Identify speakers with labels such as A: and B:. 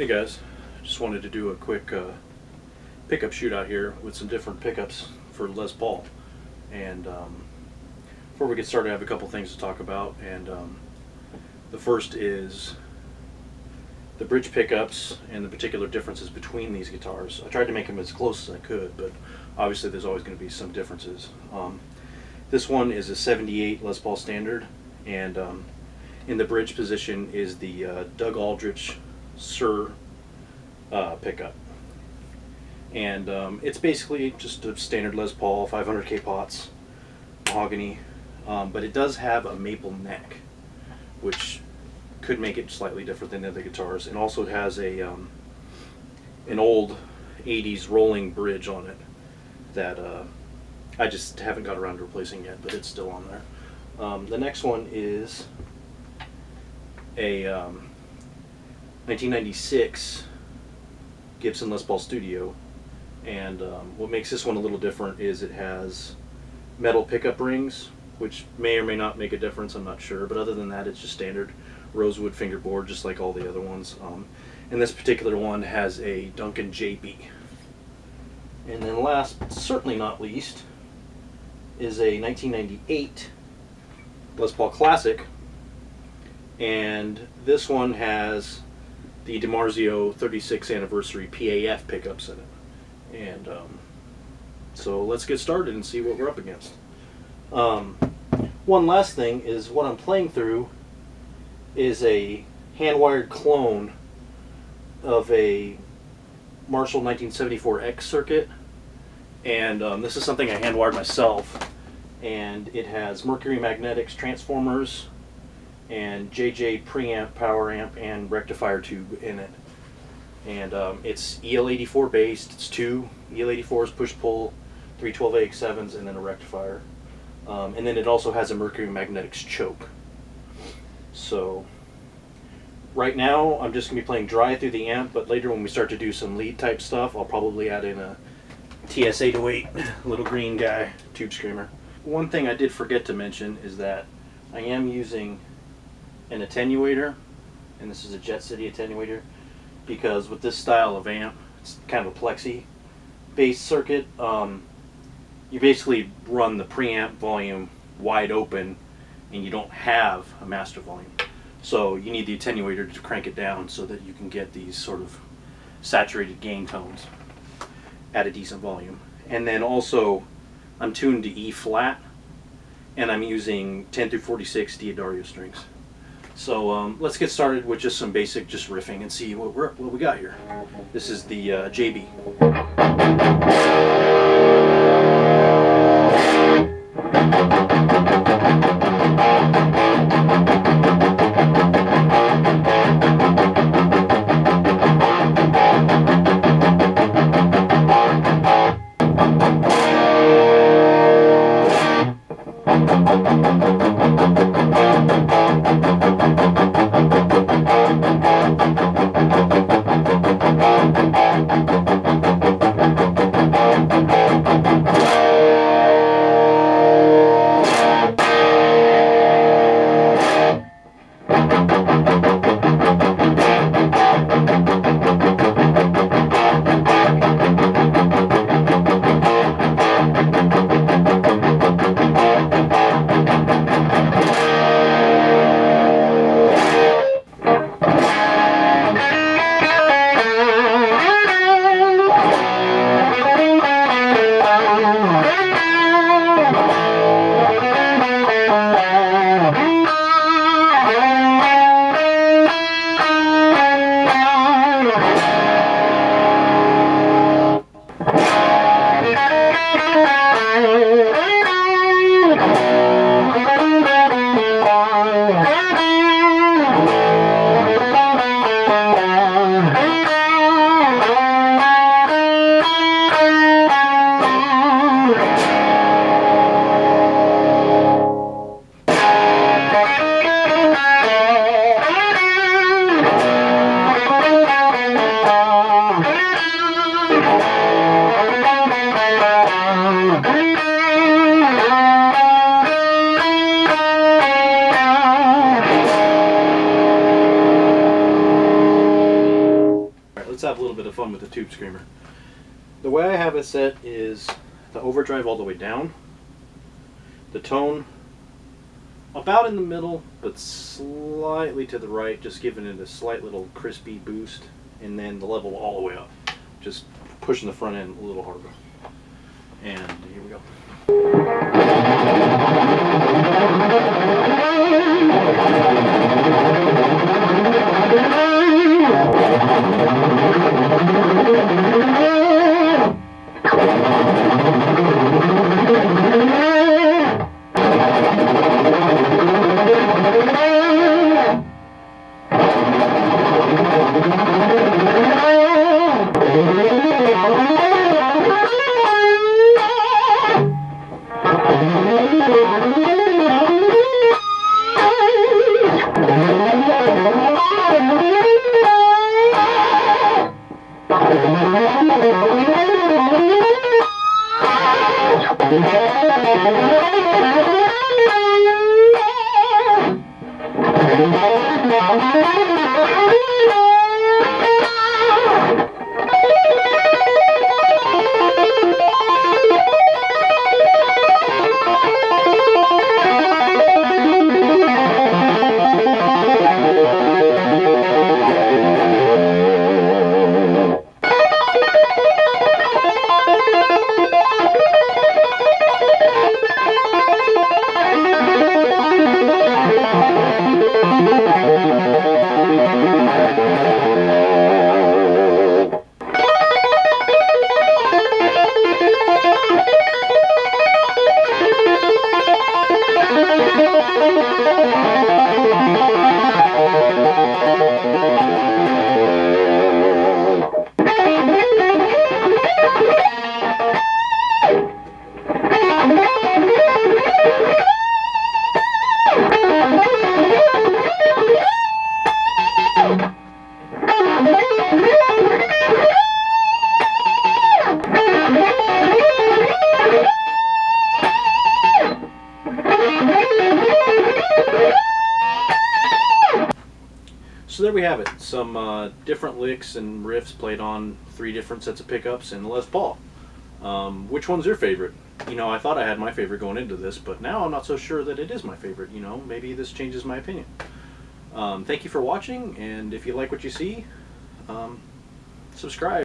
A: Hey guys, just wanted to do a quick pickup shootout here with some different pickups for Les Paul. And before we get started, I have a couple things to talk about. And the first is the bridge pickups and the particular differences between these guitars. I tried to make them as close as I could, but obviously there's always going to be some differences. This one is a 78 Les Paul Standard, and in the bridge position is the Doug Aldrich Suhr pickup. And it's basically just a standard Les Paul 500K pots, mahogany, but it does have a maple neck, which could make it slightly different than the other guitars. And also it has a an old 80s rolling bridge on it that I just haven't got around to replacing yet, but it's still on there. The next one is a 1996 Gibson Les Paul Studio, and what makes this one a little different is it has metal pickup rings, which may or may not make a difference, I'm not sure, but other than that it's just standard rosewood fingerboard just like all the other ones. And this particular one has a Duncan JB. And then last but certainly not least is a 1998 Les Paul Classic, and this one has the Dimarzio 36th Anniversary PAF pickups in it. And so let's get started and see what we're up against. One last thing is what I'm playing through is a hand-wired clone of a Marshall 1974X circuit, and this is something I hand-wired myself, and it has Mercury magnetics transformers and JJ preamp, power amp, and rectifier tube in it. And it's EL84 based. It's two EL84s, push-pull, 3 12AX7s, and then a rectifier. And then it also has a Mercury magnetics choke. So right now I'm just going to be playing dry through the amp, but later when we start to do some lead type stuff, I'll probably add in a TS808 little green guy tube screamer. One thing I did forget to mention is that I am using an attenuator, and this is a Jet City Attenuator, because with this style of amp, it's kind of a plexi based circuit. You basically run the preamp volume wide open and you don't have a master volume, so you need the attenuator to crank it down so that you can get these sort of saturated gain tones at a decent volume. And then also I'm tuned to E flat, and I'm using 10 through 46 Dimarzio strings. So let's get started with just some basic riffing and see what we got here. This is the JB. let's have a little bit of fun with the tube screamer. The way I have it set is the overdrive all the way down, the tone about in the middle but slightly to the right, just giving it a slight little crispy boost, and then the level all the way up, just pushing the front end a little harder. And here we go. So there we have it, some different licks and riffs played on 3 different sets of pickups in the Les Paul. Which one's your favorite? You know, I thought I had my favorite going into this, but now I'm not so sure that it is my favorite. You know, maybe this changes my opinion. Thank you for watching, and if you like what you see, subscribe.